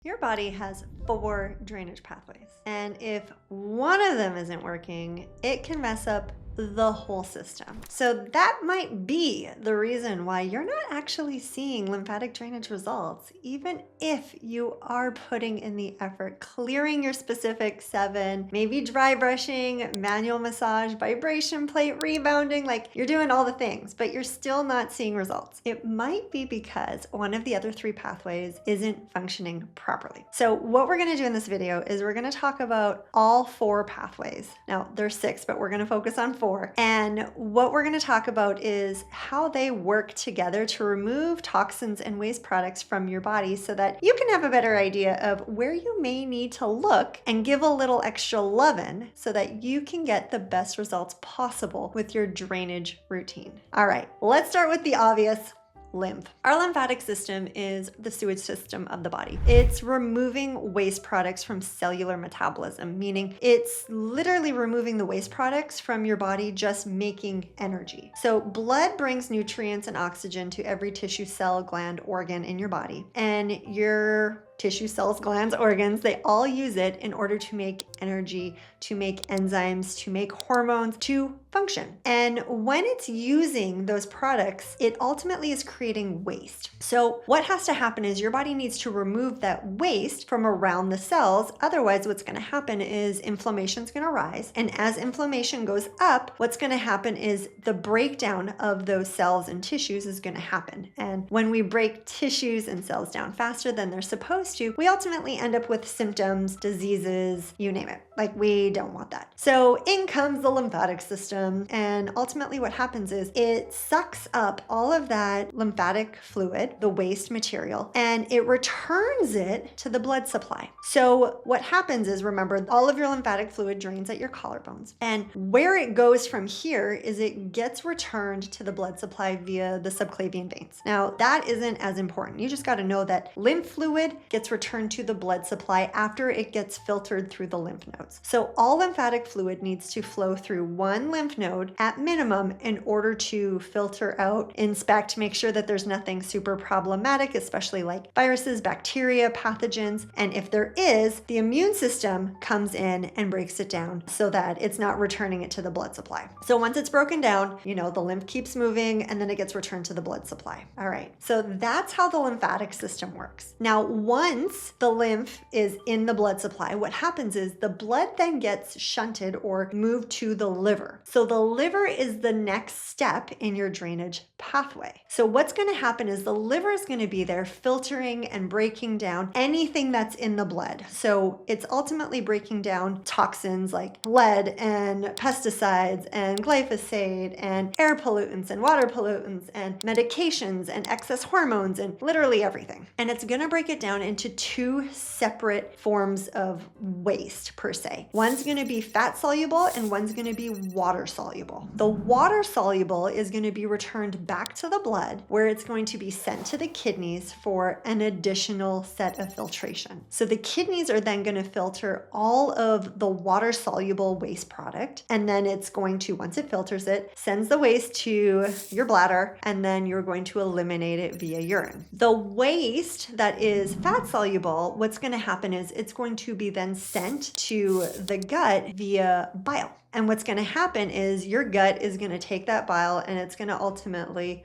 Your body has 4 drainage pathways, and if one of them isn't working, it can mess up the whole system. So that might be the reason why you're not actually seeing lymphatic drainage results, even if you are putting in the effort, clearing your specific 7, maybe dry brushing, manual massage, vibration plate, rebounding, like you're doing all the things, but you're still not seeing results. It might be because one of the other 3 pathways isn't functioning properly. So what we're gonna do in this video is we're gonna talk about all 4 pathways. Now there's 6, but we're gonna focus on 4. And what we're going to talk about is how they work together to remove toxins and waste products from your body so that you can have a better idea of where you may need to look and give a little extra lovin' so that you can get the best results possible with your drainage routine. All right, let's start with the obvious. Lymph. Our lymphatic system is the sewage system of the body. It's removing waste products from cellular metabolism, meaning it's literally removing the waste products from your body, just making energy. So blood brings nutrients and oxygen to every tissue, cell, gland, organ in your body, and your tissue, cells, glands, organs, they all use it in order to make energy, to make enzymes, to make hormones, to function. And when it's using those products, it ultimately is creating waste. So what has to happen is your body needs to remove that waste from around the cells. Otherwise, what's going to happen is inflammation is going to rise. And as inflammation goes up, what's going to happen is the breakdown of those cells and tissues is going to happen. And when we break tissues and cells down faster than they're supposed to, we ultimately end up with symptoms, diseases, you name it. Like, we don't want that. So in comes the lymphatic system, and ultimately what happens is it sucks up all of that lymphatic fluid, the waste material, and it returns it to the blood supply. So what happens is, remember, all of your lymphatic fluid drains at your collarbones, and where it goes from here is it gets returned to the blood supply via the subclavian veins. Now, that isn't as important. You just got to know that lymph fluid gets returned to the blood supply after it gets filtered through the lymph nodes. So all lymphatic fluid needs to flow through one lymph node at minimum in order to filter out, inspect, make sure that there's nothing super problematic, especially like viruses, bacteria, pathogens. And if there is, the immune system comes in and breaks it down so that it's not returning it to the blood supply. So once it's broken down, the lymph keeps moving and then it gets returned to the blood supply. All right, so that's how the lymphatic system works. Now, once the lymph is in the blood supply, what happens is the blood then gets shunted or moved to the liver. So the liver is the next step in your drainage pathway. So what's going to happen is the liver is going to be there filtering and breaking down anything that's in the blood. So it's ultimately breaking down toxins like lead and pesticides and glyphosate and air pollutants and water pollutants and medications and excess hormones and literally everything. And it's going to break it down into 2 separate forms of waste per se. One's going to be fat soluble and one's going to be water soluble. The water soluble is going to be returned back to the blood, where it's going to be sent to the kidneys for an additional set of filtration. So the kidneys are then going to filter all of the water soluble waste product, and then it's going to, once it filters it, sends the waste to your bladder, and then you're going to eliminate it via urine. The waste that is fat soluble, what's going to happen is it's going to be then sent to the gut via bile. And what's going to happen is your gut is going to take that bile and it's going to ultimately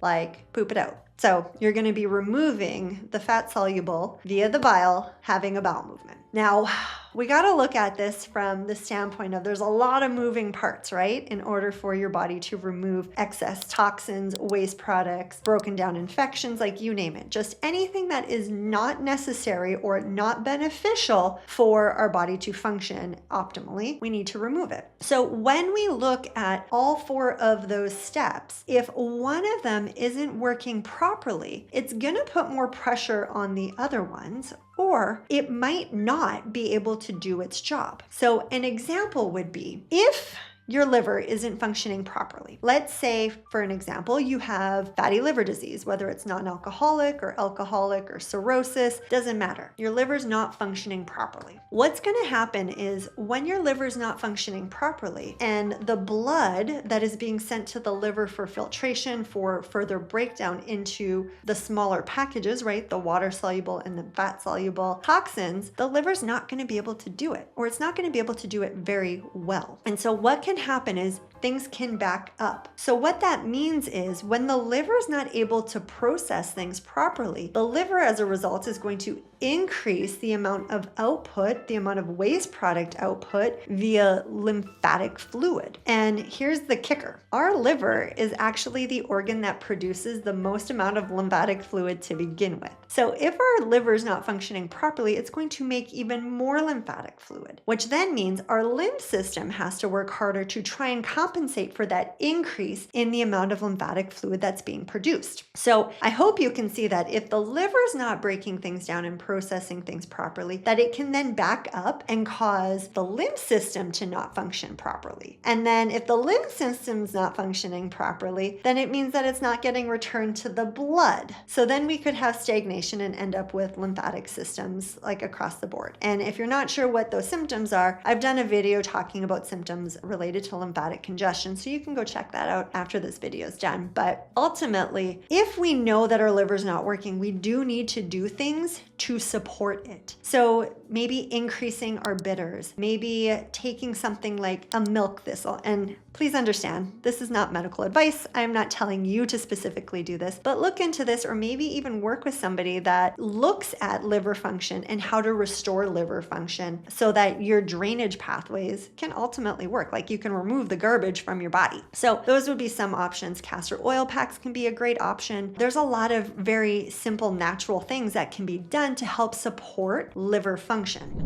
poop it out. So you're going to be removing the fat soluble via the bile, having a bowel movement. Now, we got to look at this from the standpoint of there's a lot of moving parts, right? In order for your body to remove excess toxins, waste products, broken down infections, like you name it. Just anything that is not necessary or not beneficial for our body to function optimally, we need to remove it. So when we look at all 4 of those steps, if one of them isn't working properly, it's going to put more pressure on the other ones, or it might not be able to do its job. So an example would be if your liver isn't functioning properly. Let's say, for an example, you have fatty liver disease, whether it's non-alcoholic or alcoholic or cirrhosis, doesn't matter. Your liver's not functioning properly. What's going to happen is when your liver's not functioning properly and the blood that is being sent to the liver for filtration, for further breakdown into the smaller packages, right, the water soluble and the fat soluble toxins, the liver's not going to be able to do it, or it's not going to be able to do it very well. And so what can happen is things can back up. So what that means is when the liver is not able to process things properly, the liver as a result is going to increase the amount of output, the amount of waste product output via lymphatic fluid. And here's the kicker. Our liver is actually the organ that produces the most amount of lymphatic fluid to begin with. So if our liver is not functioning properly, it's going to make even more lymphatic fluid, which then means our lymph system has to work harder to try and compensate for that increase in the amount of lymphatic fluid that's being produced. So I hope you can see that if the liver is not breaking things down and processing things properly, that it can then back up and cause the lymph system to not function properly. And then if the lymph system's not functioning properly, then it means that it's not getting returned to the blood. So then we could have stagnation and end up with lymphatic systems like across the board. And if you're not sure what those symptoms are, I've done a video talking about symptoms related to lymphatic congestion, so you can go check that out after this video is done. But ultimately, if we know that our liver's not working, we do need to do things to support it. So maybe increasing our bitters, maybe taking something like a milk thistle. And please understand, this is not medical advice. I'm not telling you to specifically do this, but look into this, or maybe even work with somebody that looks at liver function and how to restore liver function so that your drainage pathways can ultimately work. Like you can remove the garbage from your body. So those would be some options. Castor oil packs can be a great option. There's a lot of very simple natural things that can be done to help support liver function.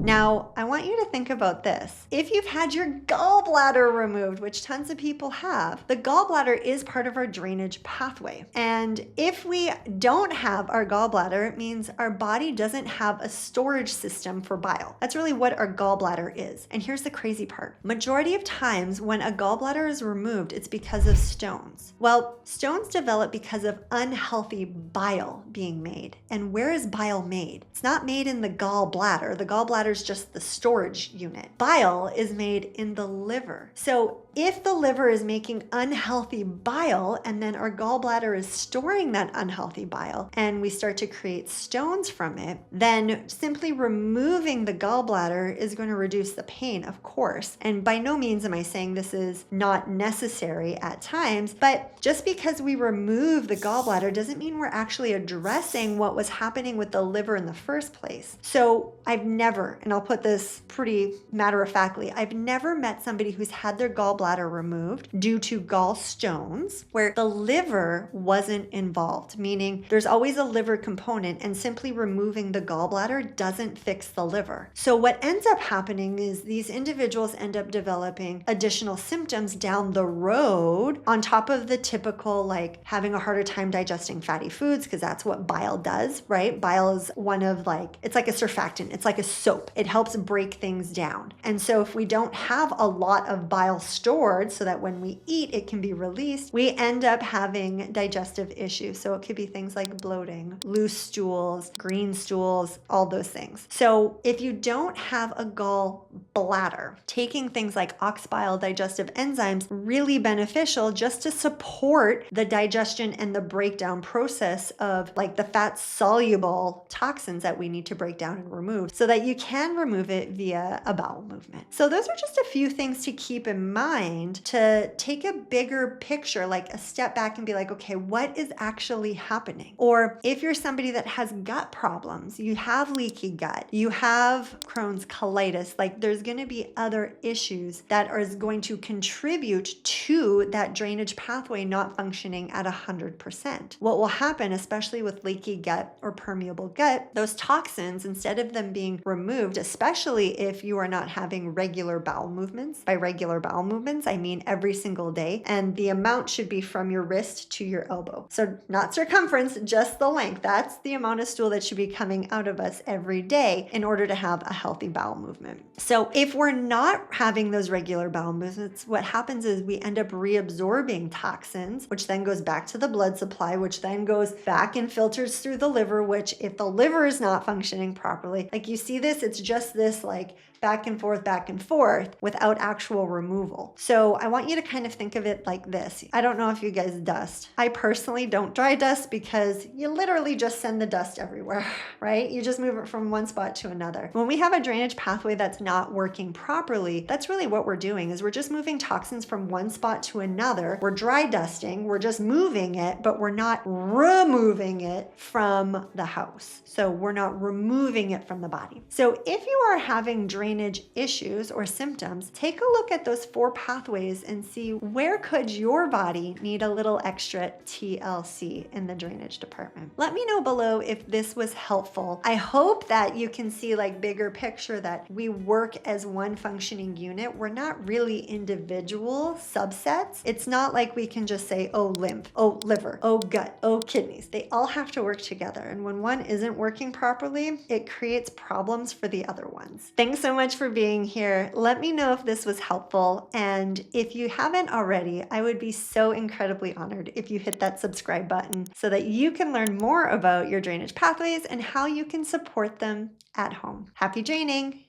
Now, I want you to think about this. If you've had your gallbladder removed, which tons of people have, the gallbladder is part of our drainage pathway. And if we don't have our gallbladder, it means our body doesn't have a storage system for bile. That's really what our gallbladder is. And here's the crazy part. Majority of times when a gallbladder is removed, it's because of stones. Well, stones develop because of unhealthy bile being made. And where is bile made? It's not made in the gallbladder. The gallbladder is just the storage unit. Bile is made in the liver. So if the liver is making unhealthy bile and then our gallbladder is storing that unhealthy bile and we start to create stones from it, then simply removing the gallbladder is going to reduce the pain, of course. And by no means am I saying this is not necessary at times, but just because we remove the gallbladder doesn't mean we're actually addressing what was happening with the liver in the first place. So I've never, and I'll put this pretty matter-of-factly, I've never met somebody who's had their gallbladder removed due to gallstones where the liver wasn't involved, meaning there's always a liver component and simply removing the gallbladder doesn't fix the liver. So what ends up happening is these individuals end up developing additional symptoms down the road on top of the typical like having a harder time digesting fatty foods, because that's what bile does, right? Bile is one of it's like a surfactant. It's like a soap. It helps break things down. And so if we don't have a lot of bile stored so that when we eat, it can be released, we end up having digestive issues. So it could be things like bloating, loose stools, green stools, all those things. So if you don't have a gallbladder, taking things like ox bile digestive enzymes really beneficial just to support the digestion and the breakdown process of like the fat soluble toxins that we need to break down and remove so that you can remove it via a bowel movement. So those are just a few things to keep in mind to take a bigger picture, like a step back and be like, okay, what is actually happening? Or if you're somebody that has gut problems, you have leaky gut, you have Crohn's colitis, like there's going to be other issues that are going to contribute to that drainage pathway not functioning at 100%. What will happen, especially with leaky gut or permeable gut, those toxins, instead of them being removed, especially if you are not having regular bowel movements, by regular bowel movements, movements, I mean every single day, and the amount should be from your wrist to your elbow. So not circumference, just the length. That's the amount of stool that should be coming out of us every day in order to have a healthy bowel movement. So if we're not having those regular bowel movements, what happens is we end up reabsorbing toxins, which then goes back to the blood supply, which then goes back and filters through the liver, which if the liver is not functioning properly, like you see this, it's just this like back and forth without actual removal. So I want you to kind of think of it like this. I don't know if you guys dust. I personally don't dry dust because you literally just send the dust everywhere, right? You just move it from one spot to another. When we have a drainage pathway that's not working properly, that's really what we're doing is we're just moving toxins from one spot to another. We're dry dusting, we're just moving it, but we're not removing it from the house. So we're not removing it from the body. So if you are having drainage issues or symptoms, take a look at those 4 pathways and see where could your body need a little extra TLC in the drainage department. Let me know below if this was helpful. I hope that you can see like bigger picture that we work as one functioning unit. We're not really individual subsets. It's not like we can just say, oh, lymph, oh, liver, oh, gut, oh, kidneys. They all have to work together. And when one isn't working properly, it creates problems for the other ones. Thanks so much for being here. Let me know if this was helpful. And if you haven't already, I would be so incredibly honored if you hit that subscribe button so that you can learn more about your drainage pathways and how you can support them at home. Happy draining!